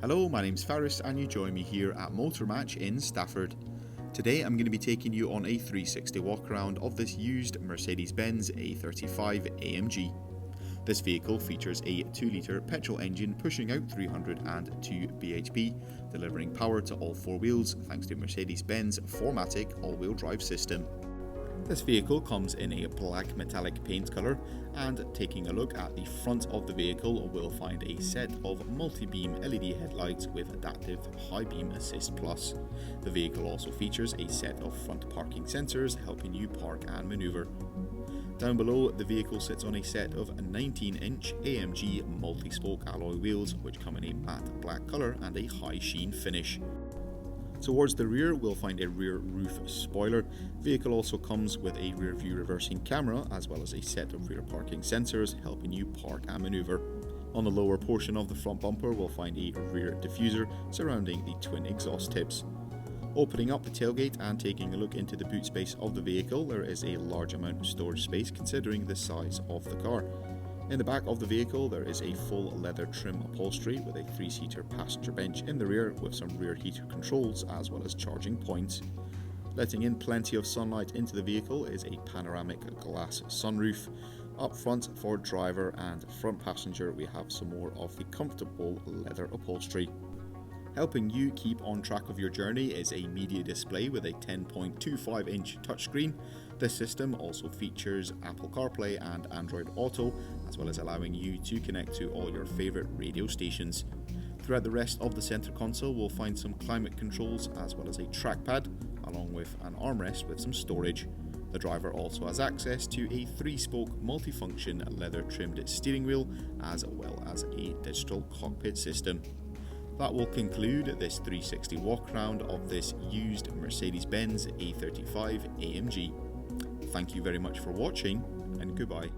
Hello, my name's Faris and you join me here at Motor Match in Stafford. Today I'm going to be taking you on a 360 walk around of this used Mercedes-Benz A35 AMG. This vehicle features a 2-litre petrol engine pushing out 302 bhp, delivering power to all four wheels thanks to Mercedes-Benz 4MATIC all-wheel drive system. This vehicle comes in a black metallic paint colour, and taking a look at the front of the vehicle we'll find a set of multi-beam LED headlights with adaptive high beam assist plus. The vehicle also features a set of front parking sensors helping you park and manoeuvre. Down below, the vehicle sits on a set of 19-inch AMG multi-spoke alloy wheels which come in a matte black colour and a high sheen finish. Towards the rear we'll find a rear roof spoiler. The vehicle also comes with a rear view reversing camera as well as a set of rear parking sensors helping you park and manoeuvre. On the lower portion of the front bumper we'll find a rear diffuser surrounding the twin exhaust tips. Opening up the tailgate and taking a look into the boot space of the vehicle, there is a large amount of storage space considering the size of the car. In the back of the vehicle there is a full leather trim upholstery with a 3-seater passenger bench in the rear with some rear heater controls as well as charging points. Letting in plenty of sunlight into the vehicle is a panoramic glass sunroof. Up front for driver and front passenger we have some more of the comfortable leather upholstery. Helping you keep on track of your journey is a media display with a 10.25-inch touchscreen. This system also features Apple CarPlay and Android Auto, as well as allowing you to connect to all your favourite radio stations. Throughout the rest of the centre console we'll find some climate controls as well as a trackpad, along with an armrest with some storage. The driver also has access to a 3-spoke multifunction leather trimmed steering wheel as well as a digital cockpit system. That will conclude this 360 walk around of this used Mercedes-Benz A35 AMG. Thank you very much for watching and goodbye.